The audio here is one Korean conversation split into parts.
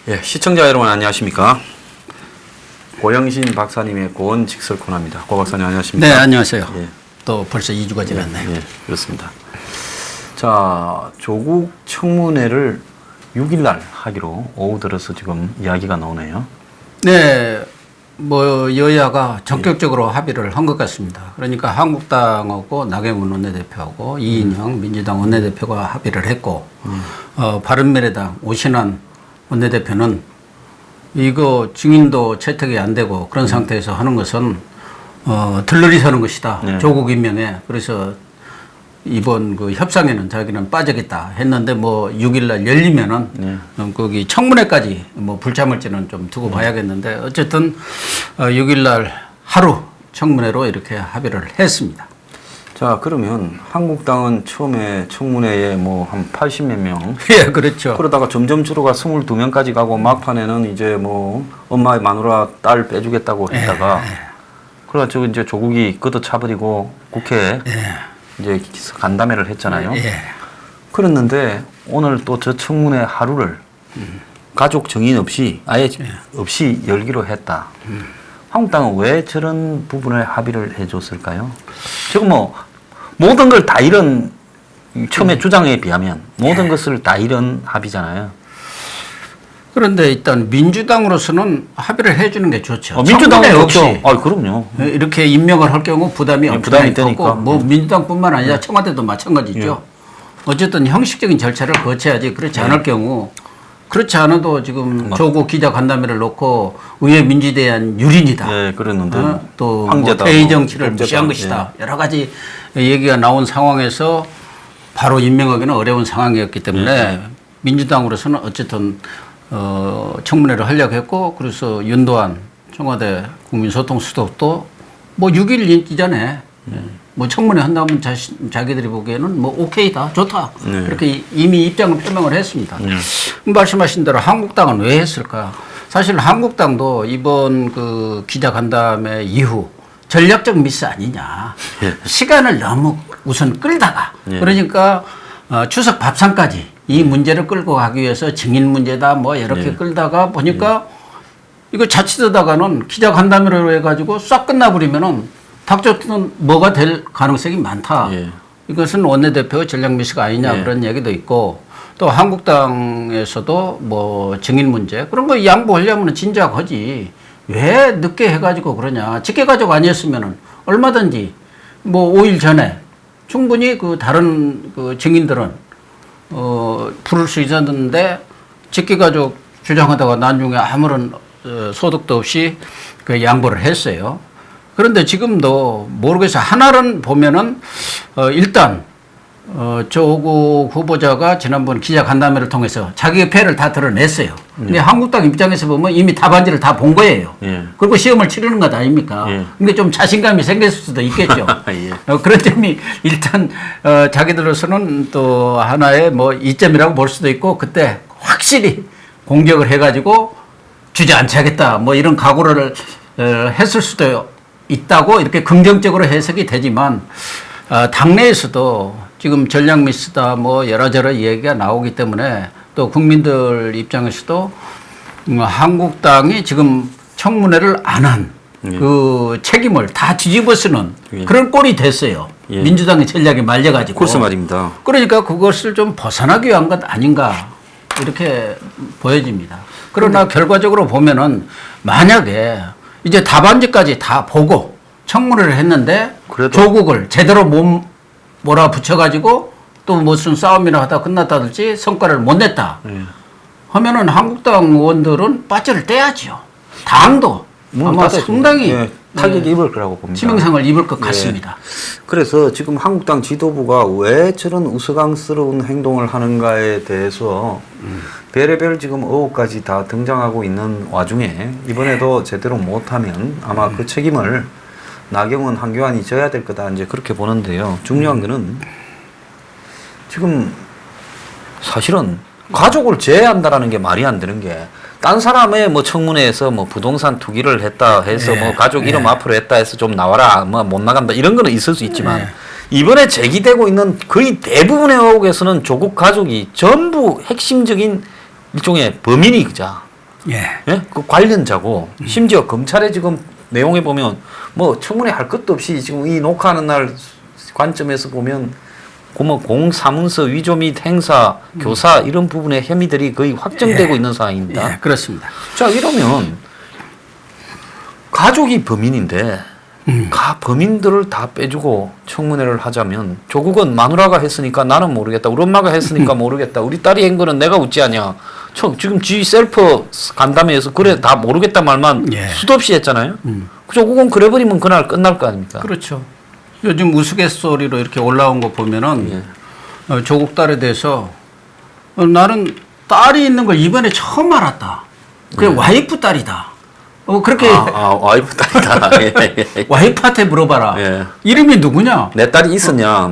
예, 시청자 여러분 안녕하십니까? 고영신 박사님의 고원 직설 코너입니다. 고 박사님 안녕하십니까? 네, 안녕하세요. 예. 또 벌써 2주가 지났네요. 예, 그렇습니다. 자, 조국 청문회를 6일 날 하기로 오후 들어서 지금 이야기가 나오네요. 네, 뭐 여야가 적극적으로 합의를 한 것 같습니다. 그러니까 한국당하고 나경원 원내대표하고 이인영 민주당 원내대표가 합의를 했고, 바른미래당 오신환 원내대표는 이거 증인도 채택이 안 되고 그런 상태에서 하는 것은 들러리 서는 것이다. 네. 조국 임명에. 그래서 이번 그 협상에는 자기는 빠지겠다 했는데 뭐 6일날 열리면은 네. 거기 청문회까지 뭐 불참을지는 좀 두고 봐야겠는데 어쨌든 6일날 하루 청문회로 이렇게 합의를 했습니다. 자, 그러면 한국당은 처음에 청문회에 뭐 한 80몇 명. 예, 그렇죠. 그러다가 점점 줄어가 22명까지 가고 막판에는 이제 뭐 엄마의 마누라 딸 빼주겠다고 했다가 그래가지고 이제 조국이 걷어차버리고 국회에 이제 간담회를 했잖아요. 그랬는데 오늘 또 저 청문회 하루를 가족 정인 없이 아예 없이 열기로 했다. 한국당은 왜 저런 부분을 합의를 해줬을까요? 지금 뭐 모든 걸 다 이런 처음에 주장에 비하면 모든 것을 다 이런 합의잖아요. 그런데 일단 민주당으로서는 합의를 해주는 게 좋죠. 민주당은 없이 좋죠. 아, 그럼요. 이렇게 임명을 할 경우 부담이 부담이 엄청나게 되니까. 컸고 뭐 민주당뿐만 아니라 청와대도 마찬가지죠. 어쨌든 형식적인 절차를 거쳐야지 그렇지 않을 경우 그렇지 않아도 지금 조국 기자 간담회를 놓고 의회 민주대한 유린이다. 예, 그랬는데 또 황제다, 뭐 대의 정치를 범죄다. 무시한 것이다. 여러 가지 얘기가 나온 상황에서 바로 임명하기는 어려운 상황이었기 때문에 민주당으로서는 어쨌든 청문회를 하려고 했고 그래서 윤도한 청와대 국민소통수석도 뭐 6일 이전에 뭐 청문회 한다면 자기들이 보기에는 뭐 오케이다 좋다 그렇게 이미 입장을 표명을 했습니다. 말씀하신 대로 한국당은 왜 했을까? 사실 한국당도 이번 그 기자 간담회 이후 전략적 미스 아니냐. 시간을 너무 우선 끌다가 그러니까 추석 밥상까지 이 문제를 끌고 가기 위해서 증인 문제다 뭐 이렇게 끌다가 보니까 이거 자칫하다가는 기자 간담회로 해가지고 싹 끝나버리면은 닥쳤던 뭐가 될 가능성이 많다. 이것은 원내대표 전략 미스가 아니냐 그런 얘기도 있고 또 한국당에서도 뭐 증인 문제 그런 거 양보하려면 진작 하지. 왜 늦게 해가지고 그러냐. 직계가족 아니었으면은 얼마든지 뭐 5일 전에 충분히 그 다른 그 증인들은 부를 수 있었는데 직계가족 주장하다가 나중에 아무런 소득도 없이 그 양보를 했어요. 그런데 지금도 모르겠어요. 하나는 보면은 일단 조국 후보자가 지난번 기자 간담회를 통해서 자기의 패를 다 드러냈어요. 근데 한국당 입장에서 보면 이미 답안지를 다 본 거예요. 그리고 시험을 치르는 것 아닙니까? 근데 좀 자신감이 생겼을 수도 있겠죠. 그런 점이 일단 자기들로서는 또 하나의 뭐 이점이라고 볼 수도 있고 그때 확실히 공격을 해가지고 주저앉혀야겠다 뭐 이런 각오를 했을 수도 있다고 이렇게 긍정적으로 해석이 되지만 당내에서도 지금 전략 미스다 뭐 여러저러 얘기가 나오기 때문에 또 국민들 입장에서도 한국당이 지금 청문회를 안 한 그 책임을 다 뒤집어 쓰는 그런 꼴이 됐어요. 민주당의 전략이 말려가지고. 그래서 말입니다. 그러니까 그것을 좀 벗어나기 위한 것 아닌가 이렇게 보여집니다. 그러나 결과적으로 보면은 만약에 이제 답안지까지 다 보고 청문회를 했는데 조국을 제대로 몰아붙여가지고 또 무슨 싸움이나 하다 끝났다든지 성과를 못 냈다 하면은 한국당 의원들은 빠지를 떼야죠. 당도 아마 상당히 타격이 입을 거라고 봅니다. 치명상을 입을 것 같습니다. 그래서 지금 한국당 지도부가 왜 저런 우스꽝스러운 행동을 하는가에 대해서 별의별 지금 의혹까지 다 등장하고 있는 와중에 이번에도 제대로 못하면 아마 그 책임을 나경원, 한교안이 져야 될 거다 이제 그렇게 보는데요. 중요한 거는 지금 사실은 가족을 제외한다라는 게 말이 안 되는 게 딴 사람의 뭐 청문회에서 뭐 부동산 투기를 했다 해서 뭐 가족 이름 앞으로 했다 해서 좀 나와라 뭐 못 나간다 이런 거는 있을 수 있지만 이번에 제기되고 있는 거의 대부분의 의혹에서는 조국 가족이 전부 핵심적인 일종의 범인이자 예. 예? 그 관련자고 심지어 검찰에 지금 내용에 보면 뭐 청문회 할 것도 없이 지금 이 녹화하는 날 관점에서 보면 뭐 공사문서 위조 및 행사, 교사 이런 부분의 혐의들이 거의 확정되고 있는 상황입니다. 예, 그렇습니다. 자 이러면 가족이 범인인데 범인들을 다 빼주고 청문회를 하자면 조국은 마누라가 했으니까 나는 모르겠다. 우리 엄마가 했으니까 모르겠다. 우리 딸이 한 거는 내가 웃지 않냐. 지금 지 셀프 간담회에서 그래 다 모르겠다 말만 수도 없이 했잖아요. 조국은 그래버리면 그날 끝날 거 아닙니까? 그렇죠. 요즘 우스갯소리로 이렇게 올라온 거 보면은 조국 딸에 대해서 나는 딸이 있는 걸 이번에 처음 알았다. 그게 와이프 딸이다. 그렇게 와이프 딸이다. 와이프한테 물어봐라. 예. 이름이 누구냐? 내 딸이 있었냐?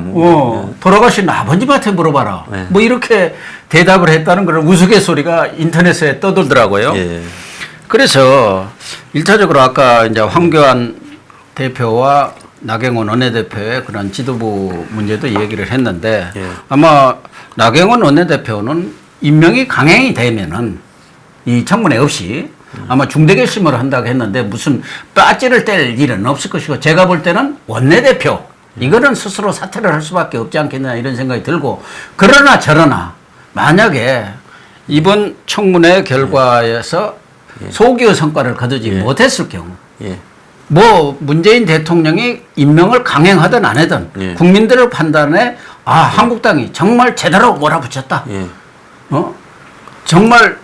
돌아가신 아버님한테 물어봐라. 예. 뭐 이렇게 대답을 했다는 그런 우스갯소리가 인터넷에 떠돌더라고요. 예. 그래서 일차적으로 아까 이제 황교안 대표와 나경원 원내대표의 그런 지도부 문제도 얘기를 했는데 아마 나경원 원내대표는 임명이 강행이 되면은 이 청문회 없이 아마 중대결심을 한다고 했는데 무슨 빠찌를 뗄 일은 없을 것이고 제가 볼 때는 원내대표 이거는 스스로 사퇴를 할 수밖에 없지 않겠냐 이런 생각이 들고 그러나 저러나 만약에 이번 청문회 결과에서 소기의 성과를 거두지 못했을 경우 뭐 문재인 대통령이 임명을 강행하든 안 하든 국민들의 판단에 한국당이 정말 제대로 몰아붙였다. 정말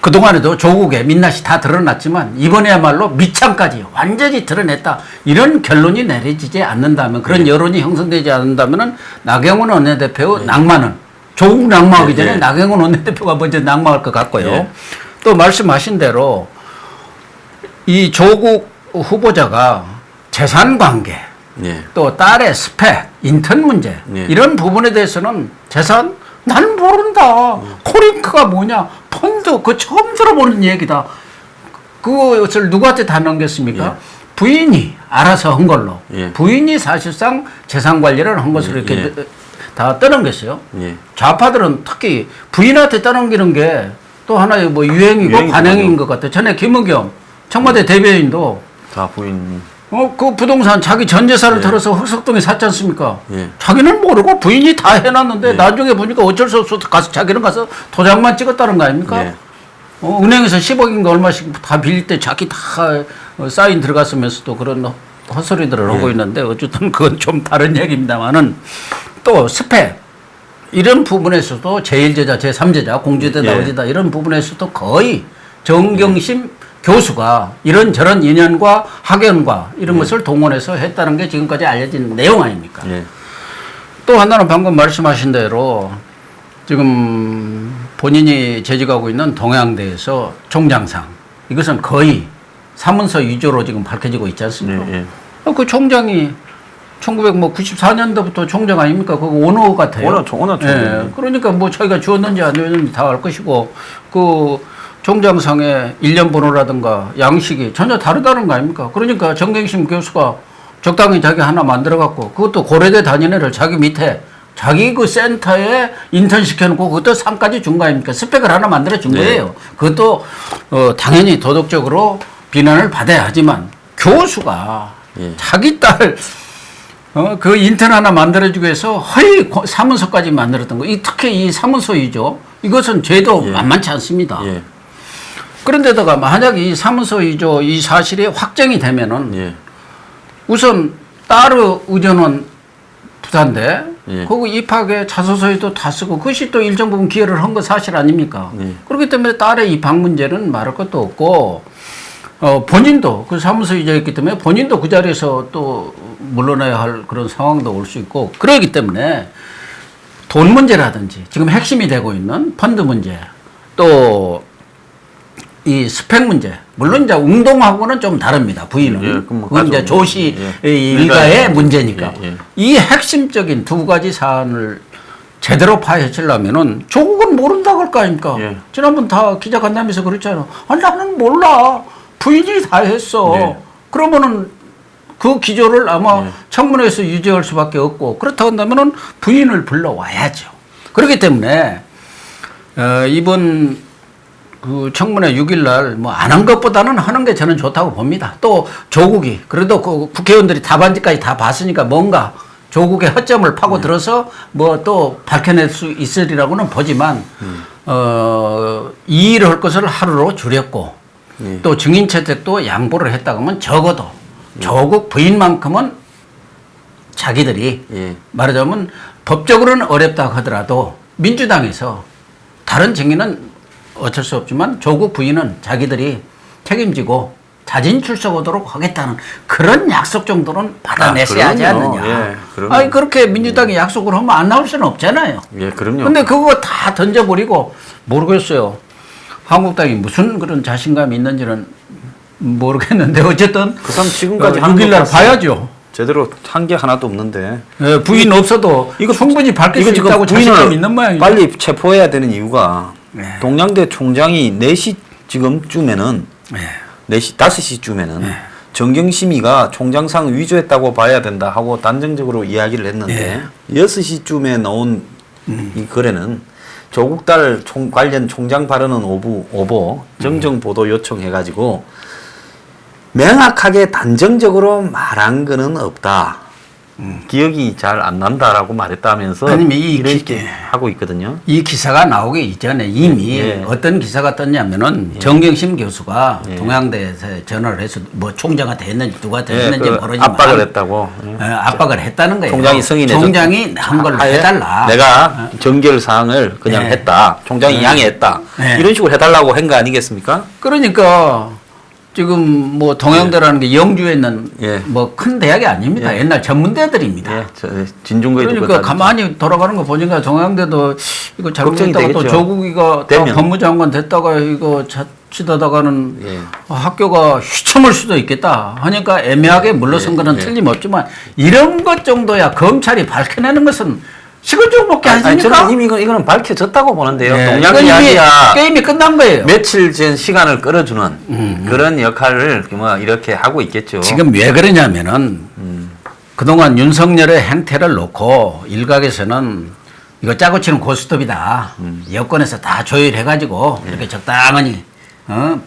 그동안에도 조국의 민낯이 다 드러났지만 이번에야말로 밑창까지 완전히 드러냈다. 이런 결론이 내려지지 않는다면 그런 여론이 형성되지 않는다면 나경원 원내대표의 낙마는 조국 낙마하기 전에 나경원 원내대표가 먼저 낙마할 것 같고요. 또 말씀하신 대로 이 조국 후보자가 재산 관계, 또 딸의 스펙, 인턴 문제 이런 부분에 대해서는 재산 난 모른다. 코링크가 뭐냐? 펀드 그거 처음 들어보는 얘기다. 그것을 누구한테 다 넘겼습니까? 부인이 알아서 한 걸로. 부인이 사실상 재산 관리를 한 것으로 이렇게 다 떠넘겼어요. 좌파들은 특히 부인한테 떠넘기는 게 또 하나의 뭐 유행이고 관행인 것 같아요. 전에 김은겸 청와대 대변인도 다 부인. 그 부동산 자기 전 재산을 털어서 흑석동에 샀지 않습니까? 자기는 모르고 부인이 다 해놨는데 나중에 보니까 어쩔 수 없어 가서 자기는 가서 도장만 찍었다는 거 아닙니까? 은행에서 10억인가 얼마씩 다 빌릴 때 자기 다 사인 들어갔으면서도 그런 헛소리들을 하고 있는데 어쨌든 그건 좀 다른 얘기입니다만은 또 스펙 이런 부분에서도 제1제자, 제3제자, 공주대 나오지다 이런 부분에서도 거의 정경심 교수가 이런저런 인연과 학연과 이런 것을 동원해서 했다는 게 지금까지 알려진 내용 아닙니까? 또 하나는 방금 말씀하신 대로 지금 본인이 재직하고 있는 동양대에서 총장상 이것은 거의 사문서 위조로 지금 밝혀지고 있지 않습니까? 그 총장이 1994년도부터 총장 아닙니까? 그거 원호 같아요. 원호 총장. 그러니까 뭐 자기가 주었는지 안 주었는지 다 알 것이고 그 총장상의 일련 번호라든가 양식이 전혀 다르다는 거 아닙니까? 그러니까 정경심 교수가 적당히 자기 하나 만들어갖고 그것도 고려대 다니는 애를 자기 밑에 자기 그 센터에 인턴 시켜놓고 그것도 상까지 준 거 아닙니까? 스펙을 하나 만들어 준 거예요. 그것도 당연히 도덕적으로 비난을 받아야 하지만 교수가 자기 딸 그 인턴 하나 만들어주기 위해서 허위 사문서까지 만들었던 거. 특히 이 사문서이죠. 이것은 죄도 만만치 않습니다. 그런데다가 만약 이 사문서 위조 이 사실이 확정이 되면은 우선 딸의 의전원 부산대 거기 입학에 자소서에도 다 쓰고 그것이 또 일정 부분 기여를 한 건 사실 아닙니까? 그렇기 때문에 딸의 입학 문제는 말할 것도 없고 본인도 그 사무소 위조였기 때문에 본인도 그 자리에서 또 물러나야 할 그런 상황도 올 수 있고 그러기 때문에 돈 문제라든지 지금 핵심이 되고 있는 펀드 문제 또 이 스펙 문제. 물론 이제 운동하고는 좀 다릅니다. 부인은. 예, 그럼 뭐 그건 이제 가족, 조시 예. 일가의 문제니까. 예, 예. 이 핵심적인 두 가지 사안을 제대로 파헤치려면은 조국은 모른다고 할 거 아닙니까? 예. 지난번 다 기자간담회에서 그랬잖아. 아니, 나는 몰라. 부인이 다 했어. 예. 그러면은 그 기조를 아마 예. 청문회에서 유지할 수밖에 없고, 그렇다고 한다면은 부인을 불러와야죠. 그렇기 때문에 이번 그 청문회 6일 날 뭐 안 한 것보다는 하는 게 저는 좋다고 봅니다. 또 조국이 그래도 그 국회의원들이 답안지까지 다 봤으니까 뭔가 조국의 허점을 파고들어서 뭐 또 밝혀낼 수 있으리라고는 보지만 이 일을 할 것을 하루로 줄였고 또 증인 채택도 양보를 했다고 하면 적어도 조국 부인만큼은 자기들이 예. 말하자면 법적으로는 어렵다고 하더라도 민주당에서 다른 증인은 어쩔 수 없지만 조국 부인은 자기들이 책임지고 자진 출석하도록 하겠다는 그런 약속 정도는 받아냈어야 하지 그럼요. 않느냐. 예, 그럼요. 아니 그렇게 민주당이 약속을 하면 안 나올 수는 없잖아요. 예, 그럼요. 근데 그거 다 던져버리고 모르겠어요. 한국당이 무슨 그런 자신감이 있는지는 모르겠는데 어쨌든 그 사람 지금까지 6일 날 봐야죠. 제대로 한 게 하나도 없는데. 예, 부인 없어도 이거 충분히 밝힐 수 지금 있다고 자신감 부인을 있는 모양이죠. 빨리 체포해야 되는 이유가 네. 동양대 총장이 4시 지금쯤에는 네. 4시 5시쯤에는 정경심이가 총장상 위조했다고 봐야 된다 하고 단정적으로 이야기를 했는데 6시쯤에 나온 이 거래는 조국 딸 관련 총장 발언은 오보 정정 보도 요청해가지고 명확하게 단정적으로 말한 거는 없다. 기억이 잘 안 난다라고 말했다면서 아니면 이렇게 하고 있거든요. 이 기사가 나오기 이전에 이미 예. 어떤 기사가 떴냐면은 정경심 교수가 예. 동양대에서 전화를 해서 뭐 총장한테 했는지 누구한테 예, 했는지 그 모르지만 압박을 했다고. 압박을 했다는 거예요. 총장이 승인해 총장이 한 걸로 해달라. 내가 정결 사항을 그냥 예. 했다. 총장이 양해했다. 예. 이런 식으로 해달라고 한 거 아니겠습니까? 그러니까 지금 뭐 동양대라는 게 영주에 있는 예. 뭐 큰 대학이 아닙니다. 예. 옛날 전문대들입니다. 예, 진중거에도 그러니까 가만히 돌아가는 거 보니까 동양대도 이거 걱정이 잘못했다가 또 되겠죠. 조국이가 또 되면. 법무장관 됐다가 이거 자칫하다가는 예. 학교가 휘청을 수도 있겠다 하니까 애매하게 물러선 거는 틀림없지만 이런 것 정도야 검찰이 밝혀내는 것은 시간적밖에 아니, 아닙니까? 저는 이미 이거는 밝혀졌다고 보는데요. 네. 동양 이건 이미 이야기야 게임이 끝난 거예요. 며칠 전 시간을 끌어주는 그런 역할을 뭐 이렇게 하고 있겠죠. 지금 왜 그러냐면은 그동안 윤석열의 행태를 놓고 일각에서는 이거 짜고 치는 고스톱이다. 여권에서 다 조율해가지고 이렇게 적당하니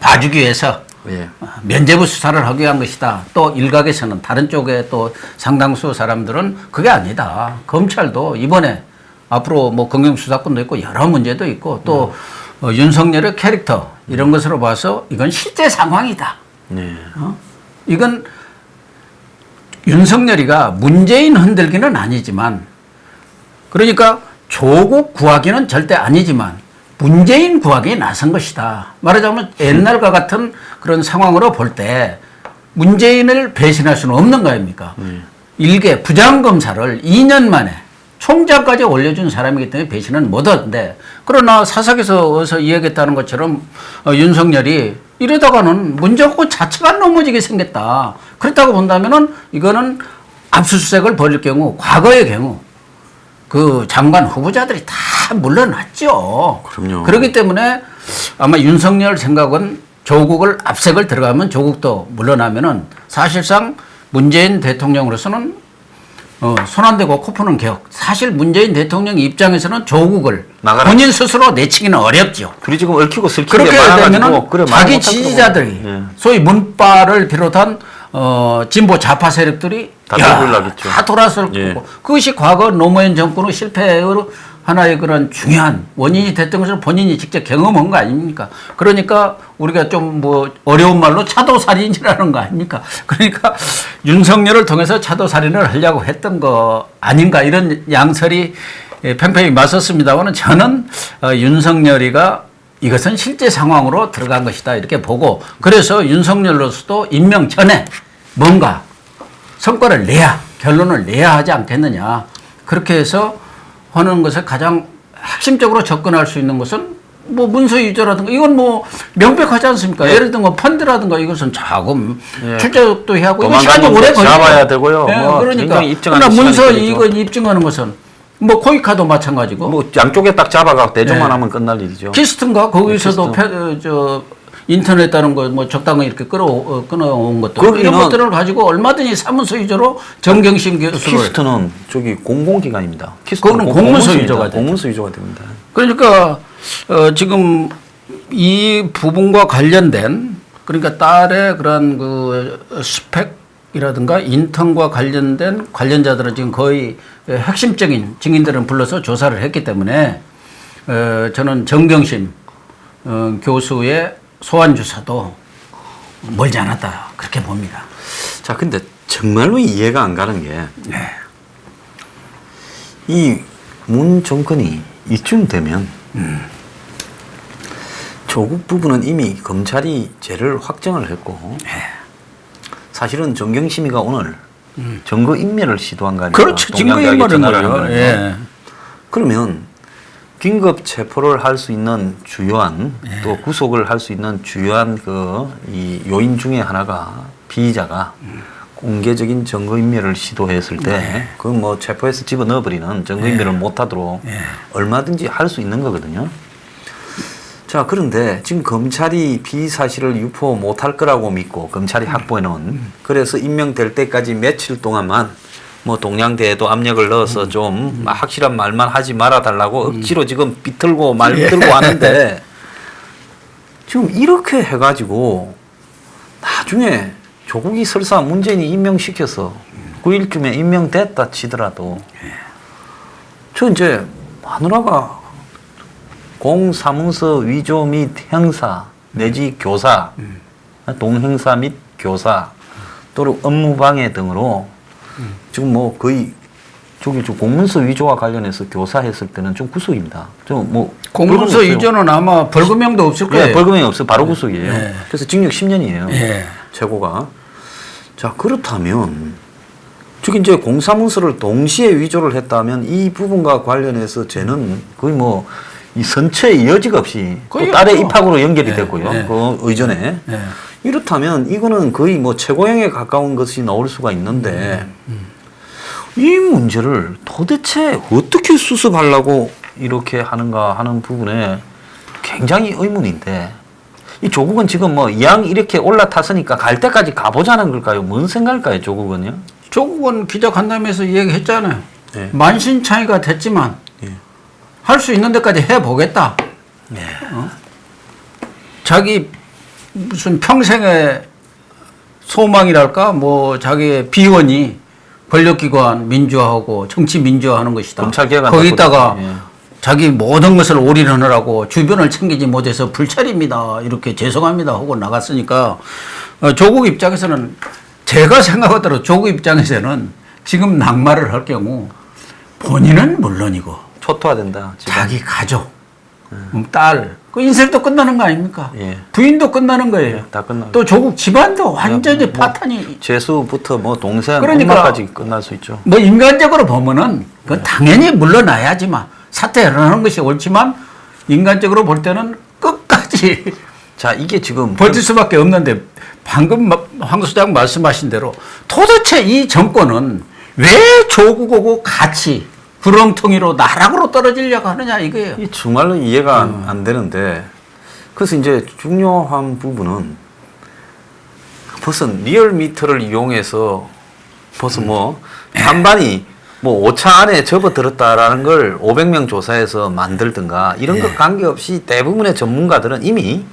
봐주기 위해서 예. 면죄부 수사를 하기 위한 것이다. 또 일각에서는 다른 쪽에 또 상당수 사람들은 그게 아니다. 검찰도 이번에 앞으로 뭐 검경수사권도 있고 여러 문제도 있고 또 윤석열의 캐릭터 이런 것으로 봐서 이건 실제 상황이다. 네. 이건 윤석열이가 문재인 흔들기는 아니지만 그러니까 조국 구하기는 절대 아니지만 문재인 구하기에 나선 것이다. 말하자면 옛날과 같은 그런 상황으로 볼 때 문재인을 배신할 수는 없는 거 아닙니까? 일개 부장검사를 2년 만에 총장까지 올려준 사람이기 때문에 배신은 못하는데 그러나 사석에서 어서 이야기했다는 것처럼 윤석열이 이러다가는 문정권 자체가 넘어지게 생겼다. 그렇다고 본다면은 이거는 압수수색을 벌일 경우 과거의 경우 그 장관 후보자들이 다 물러났죠. 그럼요. 그렇기 때문에 아마 윤석열 생각은 조국을 압색을 들어가면 조국도 물러나면은 사실상 문재인 대통령으로서는 손 안 대고 코 푸는 격. 사실 문재인 대통령 입장에서는 조국을 나가라. 본인 스스로 내치기는 어렵죠. 둘이 지금 얽히고 설키는 그렇게 게 많아가지고 되면은 그래, 말 자기 못하더라고. 지지자들이 예. 소위 문파를 비롯한 진보 좌파 세력들이 다 야, 돌아가겠죠. 다 돌아설 거고 예. 그것이 과거 노무현 정권의 실패의 하나의 그런 중요한 원인이 됐던 것을 본인이 직접 경험한 거 아닙니까? 그러니까 우리가 좀 뭐 어려운 말로 차도살인이라는 거 아닙니까? 그러니까 윤석열을 통해서 차도살인을 하려고 했던 거 아닌가 이런 양설이 팽팽히 맞섰습니다만은 저는 윤석열이가 이것은 실제 상황으로 들어간 것이다 이렇게 보고 그래서 윤석열로서도 임명 전에 뭔가 성과를 내야 결론을 내야 하지 않겠느냐 그렇게 해서 하는 것에 가장 핵심적으로 접근할 수 있는 것은 뭐 문서 위조라든가 이건 뭐 명백하지 않습니까? 예를 들면 뭐 펀드라든가 이것은 자금 출자도 해야 하고 이거 시간이 오래 걸려요. 잡아야 되고요. 뭐 그러니까 입증하는 문서 시간이 이거 입증하는 것은 뭐 코이카도 마찬가지고 뭐 양쪽에 딱 잡아가 대조만 하면 끝날 일이죠. 키스튼가 거기서도 인터넷 다른 거 뭐 적당히 이렇게 끊어온 것도 이런 것들을 가지고 얼마든지 사문서 위조로 정경심 교수를 키스트는 저기 공공기관입니다. 그거는 공문서 위조가 되죠. 공문서 위조가 됩니다. 그러니까 지금 이 부분과 관련된 그러니까 딸의 그런 그 스펙이라든가 인턴과 관련된 관련자들은 지금 거의 핵심적인 증인들은 불러서 조사를 했기 때문에 저는 정경심 교수의 소환 주사도 멀지 않았다 그렇게 봅니다. 자, 근데 정말로 이해가 안 가는 게 이 문 정권이 이쯤 되면 조국 부분은 이미 검찰이 죄를 확정을 했고 사실은 정경심이가 오늘 증거 인멸을 시도한 거 아니에요? 그렇죠. 증거 인멸인 거죠. 예. 그러면 긴급 체포를 할 수 있는 주요한 또 구속을 할 수 있는 주요한 이 요인 중에 하나가 피의자가 공개적인 증거인멸을 시도했을 때 그 뭐 체포해서 집어넣어버리는 증거인멸을 못하도록 얼마든지 할 수 있는 거거든요. 자, 그런데 지금 검찰이 피의 사실을 유포 못할 거라고 믿고 검찰이 확보해놓은 그래서 임명될 때까지 며칠 동안만 뭐 동양대에도 압력을 넣어서 좀 확실한 말만 하지 말아 달라고 억지로 지금 비틀고 말 비틀고 하는데 지금 이렇게 해가지고 나중에 조국이 설사 문재인이 임명시켜서 9일쯤에 임명됐다 치더라도 저 이제 마누라가 공사문서 위조 및 행사 내지 교사 동행사 및 교사 또는 업무방해 등으로 지금 뭐 거의 저기 공문서 위조와 관련해서 교사했을 때는 좀 구속입니다. 좀 뭐 공문서 위조는 아마 벌금형도 없을 거예요. 네, 벌금형이 없어요. 바로 구속이에요. 그래서 징역 10년이에요. 예. 최고가. 자, 그렇다면 저기 이제 공사문서를 동시에 위조를 했다면 이 부분과 관련해서 쟤는 거의 뭐 이 선처의 여지가 없이 또 딸의 입학으로 연결이 됐고요. 그 의전에. 이렇다면 이거는 거의 뭐 최고형에 가까운 것이 나올 수가 있는데 이 문제를 도대체 어떻게 수습하려고 이렇게 하는가 하는 부분에 굉장히 의문인데 이 조국은 지금 뭐 이왕 이렇게 올라탔으니까 갈 때까지 가보자는 걸까요? 뭔 생각일까요, 조국은요? 조국은 기자간담회에서 얘기했잖아요. 네. 만신창이가 됐지만 할 수 있는 데까지 해보겠다. 자기 무슨 평생의 소망이랄까 뭐 자기의 비원이 권력기관 민주화하고 정치 민주화하는 것이다. 검찰 개혁 거기다가 자기 모든 것을 올인하느라고 주변을 챙기지 못해서 불찰입니다. 이렇게 죄송합니다 하고 나갔으니까 조국 입장에서는 제가 생각하더라도 조국 입장에서는 지금 낙마를 할 경우 본인은 물론이고 초토화된다. 지금. 자기 가족, 딸, 그 인생도 끝나는 거 아닙니까? 예. 부인도 끝나는 거예요. 다 끝나고. 또 조국 집안도 완전히 파탄이. 재수부터 뭐 동생, 그러니까 엄마까지 끝날 수 있죠. 뭐 인간적으로 보면은 그건 당연히 물러나야지만 사퇴 일어나는 것이 옳지만 인간적으로 볼 때는 끝까지 자, 이게 지금 버틸 수밖에 없는데 방금 황 소장 말씀하신 대로 도대체 이 정권은 왜 조국하고 같이 구렁텅이로 나락으로 떨어지려고 하느냐 이거예요. 이 정말로 이해가 안 되는데 그래서 이제 중요한 부분은 벌써 리얼미터를 이용해서 벌써 뭐 반반이 뭐 5차 안에 접어들었다라는 걸 500명 조사해서 만들든가 이런 것 관계없이 대부분의 전문가들은 이미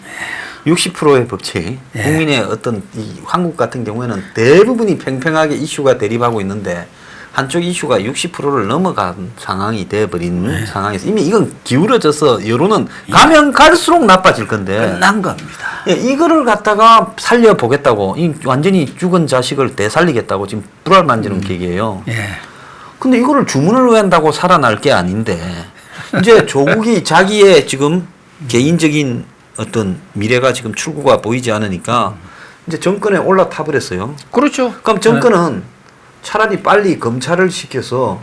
60%의 법칙, 국민의 어떤 이 한국 같은 경우에는 대부분이 팽팽하게 이슈가 대립하고 있는데 한쪽 이슈가 60%를 넘어간 상황이 돼버린 상황에서 이미 이건 기울어져서 여론은 가면 갈수록 나빠질 건데 끝난 겁니다. 예, 이거를 갖다가 살려보겠다고 이 완전히 죽은 자식을 되살리겠다고 지금 불알 만지는 계기예요. 근데 이거를 주문을 외운다고 살아날 게 아닌데 이제 조국이 자기의 지금 개인적인 어떤 미래가 지금 출구가 보이지 않으니까 이제 정권에 올라타 버렸어요. 그렇죠. 그럼 정권은 차라리 빨리 검찰을 시켜서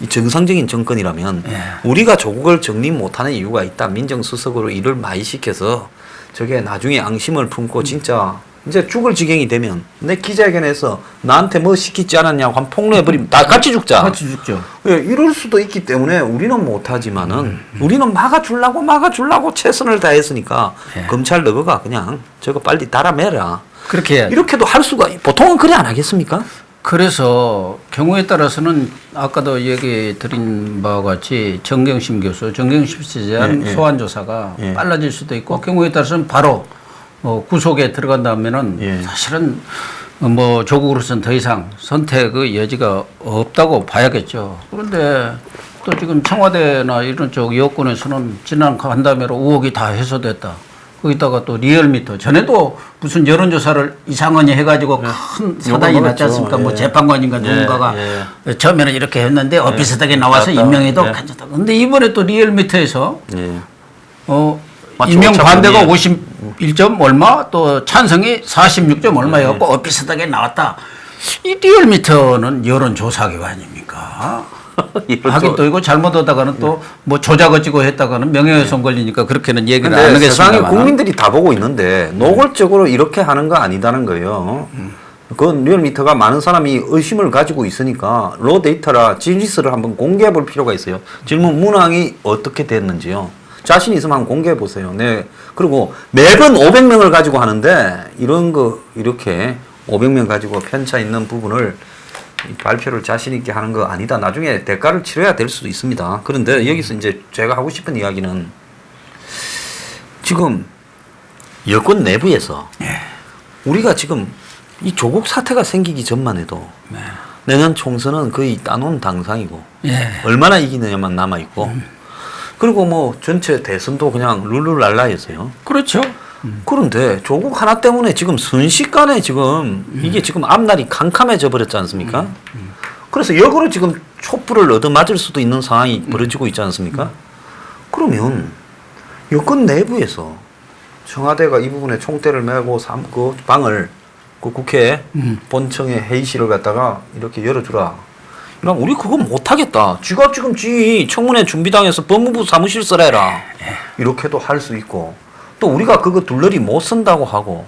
이 정상적인 정권이라면 우리가 조국을 정리 못하는 이유가 있다. 민정수석으로 일을 많이 시켜서 저게 나중에 앙심을 품고 진짜 이제 죽을 지경이 되면 내 기자회견에서 나한테 뭐 시키지 않았냐고 한 폭로해버리면 다 같이 죽자. 같이 죽죠. 예, 이럴 수도 있기 때문에 우리는 못하지만은 우리는 막아주려고 최선을 다했으니까 검찰 너가 그냥 저거 빨리 달아매라. 그렇게 해야죠. 이렇게도 할 수가 보통은 그래 안 하겠습니까? 그래서 경우에 따라서는 아까도 얘기 드린 바와 같이 정경심 씨에 대한 소환 조사가 빨라질 수도 있고 경우에 따라서는 바로 구속에 들어간다면은 사실은 뭐 조국으로서는 더 이상 선택의 여지가 없다고 봐야겠죠. 그런데 또 지금 청와대나 이런 쪽 여권에서는 지난 간담회로 의혹이 다 해소됐다. 거기다가 또 리얼미터 전에도 무슨 여론조사를 이상원이 해가지고 큰 사단이 났지 않습니까? 뭐 재판관인가 누군가가 처음에는 이렇게 했는데 비슷하게 나와서 임명해도 괜찮다. 근데 이번에 또 리얼미터에서 임명 반대가 51점 얼마 또 찬성이 46점 얼마였고 비슷하게 나왔다. 이 리얼미터는 여론조사기관입니까? 하긴 또 이거 잘못하다가는 또 뭐 조작어지고 했다가는 명예훼손 걸리니까 그렇게는 얘기를 안 하겠습니다. 세상에 국민들이 다 보고 있는데 노골적으로 이렇게 하는 거 아니다는 거예요. 그 리얼미터가 많은 사람이 의심을 가지고 있으니까 로 데이터라 진리스를 한번 공개해 볼 필요가 있어요. 질문 문항이 어떻게 됐는지요. 자신 있으면 한번 공개해 보세요. 네. 그리고 매번 500명을 가지고 하는데 이런 거 이렇게 500명 가지고 편차 있는 부분을 발표를 자신 있게 하는 거 아니다. 나중에 대가를 치러야 될 수도 있습니다. 그런데 여기서 이제 제가 하고 싶은 이야기는 지금 여권 내부에서 우리가 지금 이 조국 사태가 생기기 전만 해도 내년 총선은 거의 따놓은 당상이고 얼마나 이기느냐만 남아있고 그리고 뭐 전체 대선도 그냥 룰루랄라해서요. 그렇죠. 그런데 조국 하나 때문에 지금 순식간에 지금 이게 지금 앞날이 캄캄해져 버렸지 않습니까? 그래서 역으로 지금 촛불을 얻어맞을 수도 있는 상황이 벌어지고 있지 않습니까? 그러면 여권 내부에서 청와대가 이 부분에 총대를 메고 그 방을 그 국회 본청의 회의실을 갖다가 이렇게 열어주라. 그럼 우리 그거 못하겠다. 쥐가 지금 쥐 청문회 준비당해서 법무부 사무실 써라. 이렇게도 할 수 있고 또 우리가 그거 둘러리 못 쓴다고 하고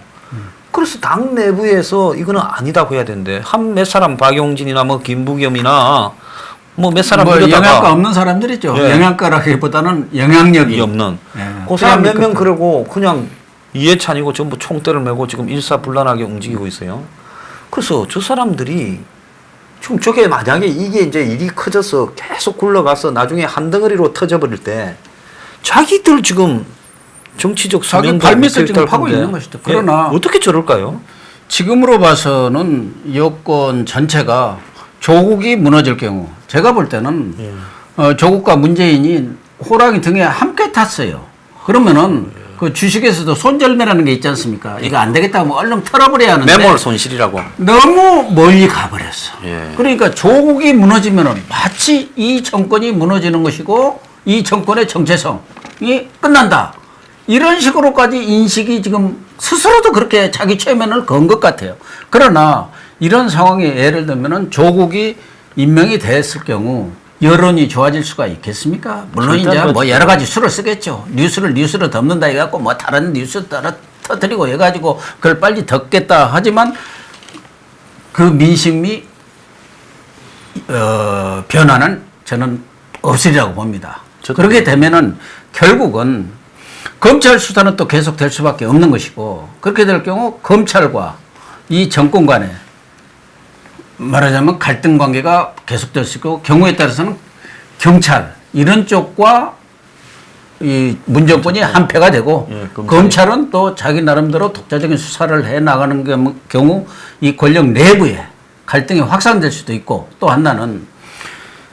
그래서 당 내부에서 이거는 아니다고 해야 되는데 한 몇 사람 박용진이나 뭐 김부겸이나 뭐 몇 사람 뭐 영양가 없는 사람들이죠. 영양가라기보다는 영향력이 없는 그 사람 몇 명 그러고 그냥 이해찬이고 전부 총대를 메고 지금 일사불란하게 움직이고 있어요. 그래서 저 사람들이 지금 저게 만약에 이게 이제 일이 커져서 계속 굴러가서 나중에 한 덩어리로 터져버릴 때 자기들 지금 정치적 자기 발밑을 지금 파고 있는 것이죠. 그러나 어떻게 저럴까요? 지금으로 봐서는 여권 전체가 조국이 무너질 경우 제가 볼 때는 조국과 문재인이 호랑이 등에 함께 탔어요. 그러면은 그 주식에서도 손절매라는 게 있지 않습니까? 이거 안 되겠다 하면 얼른 털어버려야 하는데 매몰 손실이라고. 너무 멀리 가버렸어. 예. 그러니까 조국이 무너지면은 마치 이 정권이 무너지는 것이고 이 정권의 정체성이 끝난다. 이런 식으로까지 인식이 지금 스스로도 그렇게 자기 최면을 건 것 같아요. 그러나 이런 상황에 예를 들면은 조국이 임명이 됐을 경우 여론이 좋아질 수가 있겠습니까? 물론 이제 뭐 여러 가지 수를 쓰겠죠. 뉴스를 덮는다 해갖고 뭐 다른 뉴스 따라 터뜨리고 해가지고 그걸 빨리 덮겠다 하지만 그 민심이 변화는 저는 없으리라고 봅니다. 그렇게 되면은 결국은 검찰 수사는 또 계속될 수밖에 없는 것이고 그렇게 될 경우 검찰과 이 정권 간에 말하자면 갈등 관계가 계속될 수 있고 경우에 따라서는 경찰 이런 쪽과 이 문정권이 한패가 되고 검찰은 또 자기 나름대로 독자적인 수사를 해 나가는 경우 이 권력 내부에 갈등이 확산될 수도 있고 또 하나는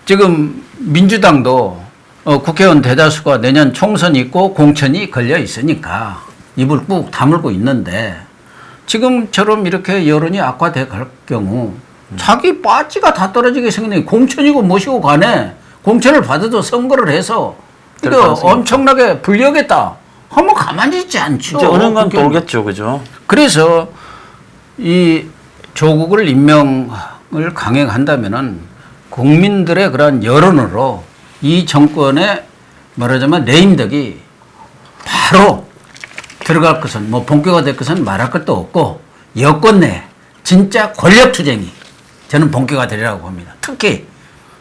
지금 민주당도 국회의원 대다수가 내년 총선이 있고 공천이 걸려 있으니까 입을 꾹 다물고 있는데 지금처럼 이렇게 여론이 악화돼 갈 경우 자기 빠지가 다 떨어지게 생기네. 공천이고 뭐시고 간에 공천을 받아도 선거를 해서 이거 엄청나게 불리하겠다 하면 가만히 있지 않죠. 이제 어느 건 돌겠죠. 그죠? 그래서 이 조국을 임명을 강행한다면은 국민들의 그런 여론으로 이 정권의 말하자면 레임덕이 바로 들어갈 것은 뭐 본격화될 것은 말할 것도 없고 여권 내 진짜 권력투쟁이 저는 본격화되리라고 봅니다. 특히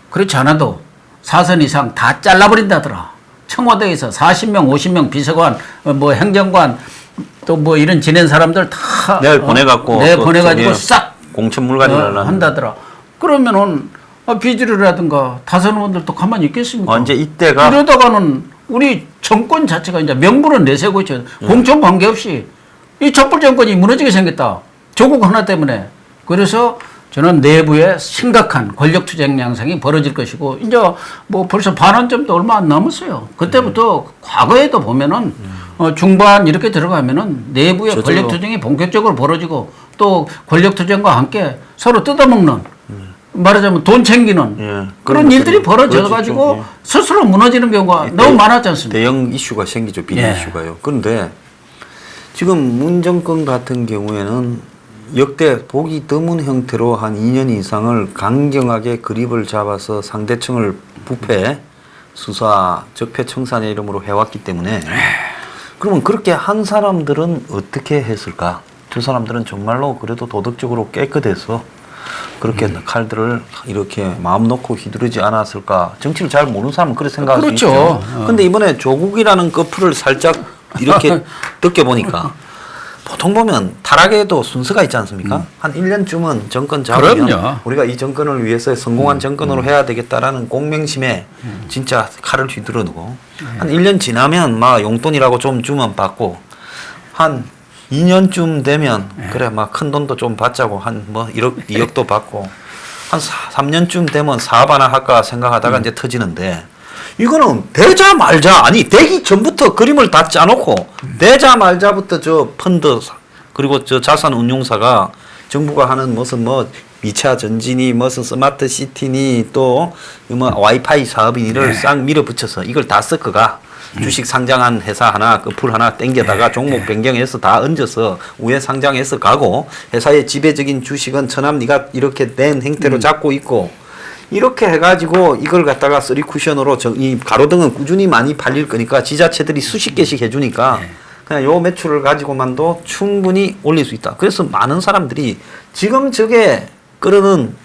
그렇지 않아도 4선 이상 다 잘라버린다더라. 청와대에서 40명, 50명 비서관, 뭐 행정관 또 뭐 이런 지낸 사람들 다 내일 보내갖고 보내가지고 싹 공천 물갈이를 한다더라. 그러면은 비질을 하든가 다선 의원들도 가만히 있겠습니까? 이제 이때가 이러다가는 우리 정권 자체가 이제 명분은 내세우고 있죠. 공천 관계없이 이 촛불 정권이 무너지게 생겼다. 조국 하나 때문에. 그래서 저는 내부에 심각한 권력투쟁 양상이 벌어질 것이고 이제 뭐 벌써 반환점도 얼마 안 남았어요. 그때부터 과거에도 보면은 중반 이렇게 들어가면은 내부의 권력투쟁이 본격적으로 벌어지고 또 권력투쟁과 함께 서로 뜯어먹는 말하자면 돈 챙기는 그런 일들이 벌어져 가지고 스스로 무너지는 경우가 너무 많았지 않습니까? 대형 이슈가 생기죠. 빈 이슈가요. 그런데 지금 문 정권 같은 경우에는 역대 보기 드문 형태로 한 2년 이상을 강경하게 그립을 잡아서 상대층을 부패, 수사, 적폐 청산의 이름으로 해왔기 때문에 그러면 그렇게 한 사람들은 어떻게 했을까? 저 사람들은 정말로 그래도 도덕적으로 깨끗해서 그렇게 칼들을 이렇게 마음 놓고 휘두르지 않았을까? 정치를 잘 모르는 사람은 그렇게 생각할 수 있죠. 근데 이번에 조국이라는 커플을 살짝 이렇게 느껴보니까 보통 보면 타락에도 순서가 있지 않습니까? 한 1년쯤은 정권 잡으면 그럼요. 우리가 이 정권을 위해서 성공한 정권으로 해야 되겠다라는 공명심에 진짜 칼을 휘두르고 한 1년 지나면 막 용돈이라고 좀 주면 받고 한 2년쯤 되면 그래 막 큰 돈도 좀 받자고 한 뭐 1억, 2억도 받고 한 3년쯤 되면 사업 하나 할까 생각하다가 이제 터지는데 이거는 되자 말자 아니 되기 전부터 그림을 다 짜놓고 되자 말자부터 저 펀드 그리고 저 자산 운용사가 정부가 하는 무슨 뭐 2차 전지니 무슨 스마트 시티니 또 뭐 와이파이 사업이니를 싹 밀어붙여서 이걸 다 섞어가 주식 상장한 회사 하나 풀 하나 땡겨다가 종목 변경해서 다 얹어서 우회 상장해서 가고 회사의 지배적인 주식은 처남 네가 이렇게 된 행태로 잡고 있고 이렇게 해가지고 이걸 갖다가 쓰리 쿠션으로 이 가로등은 꾸준히 많이 팔릴 거니까 지자체들이 수십 개씩 해주니까 그냥 요 매출을 가지고만도 충분히 올릴 수 있다. 그래서 많은 사람들이 지금 저게 끓는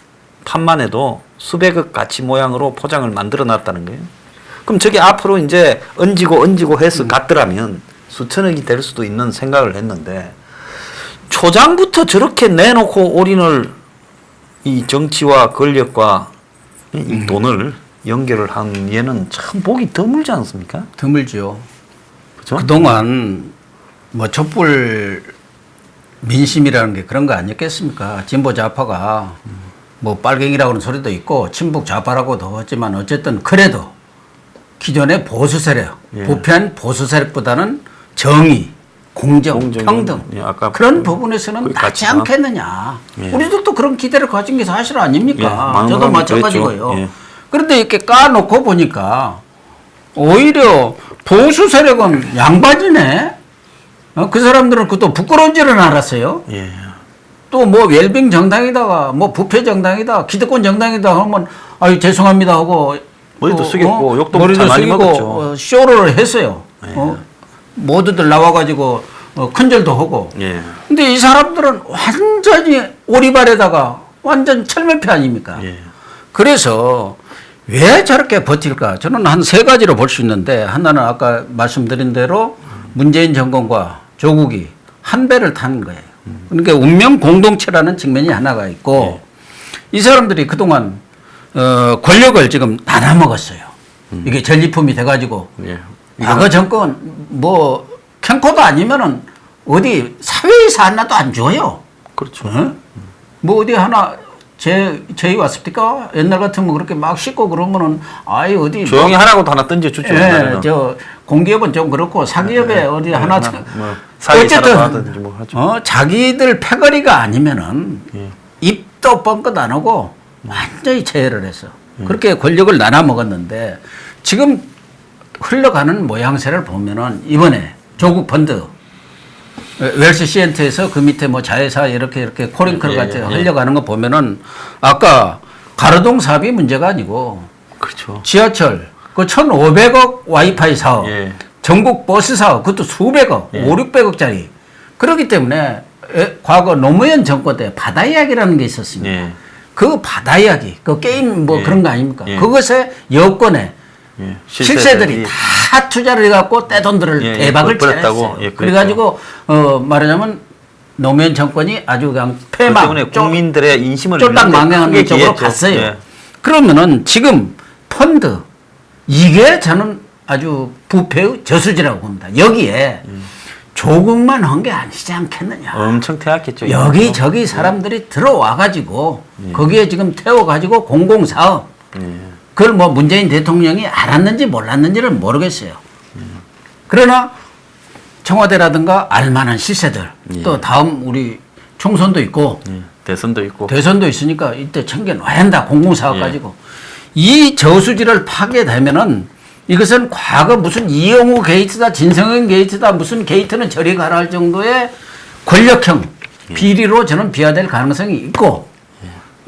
판만 해도 수백억 가치 모양으로 포장을 만들어 놨다는 거예요. 그럼 저게 앞으로 이제 얹고 해서 갔더라면 수천억이 될 수도 있는 생각을 했는데 초장부터 저렇게 내놓고 올인을 이 정치와 권력과 이 돈을 연결을 한 얘는 참 보기 드물지 않습니까? 드물죠. 그렇죠? 그동안 뭐 촛불 민심이라는 게 그런 거 아니었겠습니까? 진보 좌파가 뭐 빨갱이라고 하는 소리도 있고 친북 좌파라고도 하지만 어쨌든 그래도 기존의 보수 세력, 부패한 보수 세력보다는 정의, 공정, 평등 그런 부분에서는 낫지 않겠느냐. 우리들도 그런 기대를 가진 게 사실 아닙니까? 저도 마찬가지고요. 그런데 이렇게 까놓고 보니까 오히려 보수 세력은 양반이네. 그 사람들은 그것도 부끄러운 줄은 알았어요. 또 뭐 웰빙 정당이다가 뭐 부패 정당이다, 기득권 정당이다 하면 아유 죄송합니다 하고 머리도 숙였고 욕도 머리도 많이 숙이고 먹었죠. 쇼를 했어요. 모두들 나와가지고 큰절도 하고. 근데 이 사람들은 완전히 오리발에다가 완전 철면피 아닙니까? 그래서 왜 저렇게 버틸까? 저는 한 세 가지로 볼 수 있는데 하나는 아까 말씀드린 대로 문재인 정권과 조국이 한 배를 타는 거예요. 그러니까 운명 공동체라는 측면이 하나가 있고 이 사람들이 그동안 권력을 지금 나눠 먹었어요. 이게 전리품이 돼가지고 과거 정권 뭐 캠코더 아니면은 어디 사회에서 하나도 안 줘요. 그렇죠. 뭐 어디 하나 저희 왔습니까? 옛날 같으면 그렇게 막 씻고 그러면은 아예 어디 조용히 하라고도 하나 던져주죠. 저 공기업은 좀 그렇고 사기업에 어디 하나 어쨌든 뭐 하죠. 자기들 패거리가 아니면은 입도 뻥끗 안 하고 완전히 제어를 했어. 그렇게 권력을 나눠 먹었는데 지금 흘러가는 모양새를 보면은 이번에 조국 펀드 웰스 시엔트에서 그 밑에 뭐 자회사 이렇게 코링크를 같이 흘려가는 거 보면은 아까 가로등 사업이 문제가 아니고 그렇죠. 지하철 그 1,500억 와이파이 사업, 예. 전국 버스 사업 그것도 수백억, 예. 5,600억짜리. 그렇기 때문에 과거 노무현 정권 때 바다 이야기라는 게 있었습니다. 예. 그 바다 이야기, 그 게임 뭐 예. 그런 거 아닙니까? 예. 그것에 여권에 예. 실세들이 다 투자를 해갖고 떼돈들을 예, 예, 대박을 벌었다고? 쳐냈어요. 예, 그랬죠. 그래가지고 말하자면 노무현 정권이 아주 그냥 그 폐망, 때문에 국민들의 인심을 쫄딱 잃는데 망하는 크게 쪽으로 기했죠. 갔어요. 예. 그러면은 지금 펀드 이게 저는 아주 부패의 저수지라고 봅니다. 여기에 조국만 한 게 아니지 않겠느냐. 엄청 태악했죠. 여기저기 사람들이 들어와가지고 거기에 지금 태워가지고 공공사업 예. 그걸 뭐 문재인 대통령이 알았는지 몰랐는지를 모르겠어요. 그러나 청와대라든가 알만한 실세들 예. 또 다음 우리 총선도 있고 예. 대선도 있고. 대선도 있으니까 이때 챙겨놔야 한다. 공공사업 예. 가지고. 이 저수지를 파게 되면은 이것은 과거 무슨 이영우 게이트다 진성현 게이트다 무슨 게이트는 저리 가라 할 정도의 권력형 비리로 저는 비화될 가능성이 있고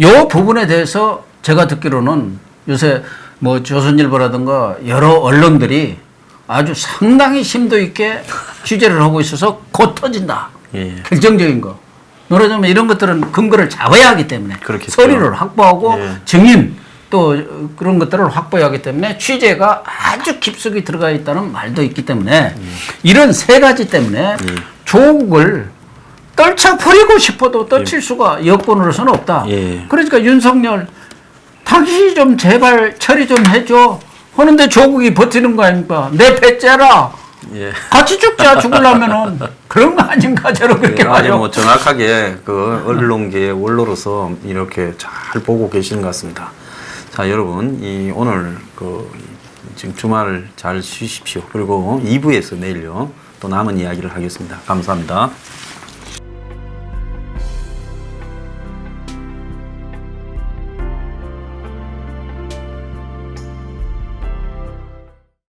요 부분에 대해서 제가 듣기로는 요새 뭐 조선일보라든가 여러 언론들이 아주 상당히 심도 있게 취재를 하고 있어서 곧 터진다. 예. 결정적인 거. 말하자면 이런 것들은 근거를 잡아야 하기 때문에 그렇겠죠. 서류를 확보하고 예. 증인 또 그런 것들을 확보해야 하기 때문에 취재가 아주 깊숙이 들어가 있다는 말도 있기 때문에 이런 세 가지 때문에 조국을 떨쳐버리고 싶어도 떨칠 수가 여권으로서는 없다. 예. 그러니까 윤석열 당신이 좀 제발 처리 좀 해줘 하는데 조국이 버티는 거 아닙니까? 내 배째라. 예. 같이 죽자 죽으려면은 그런 거 아닌가 저는 그렇게 예, 아주 봐요. 뭐 정확하게 그 언론계의 원로로서 이렇게 잘 보고 계시는 것 같습니다. 자, 여러분, 오늘 지금 주말 잘 쉬십시오. 그리고 2부에서 내일요 또 남은 이야기를 하겠습니다. 감사합니다.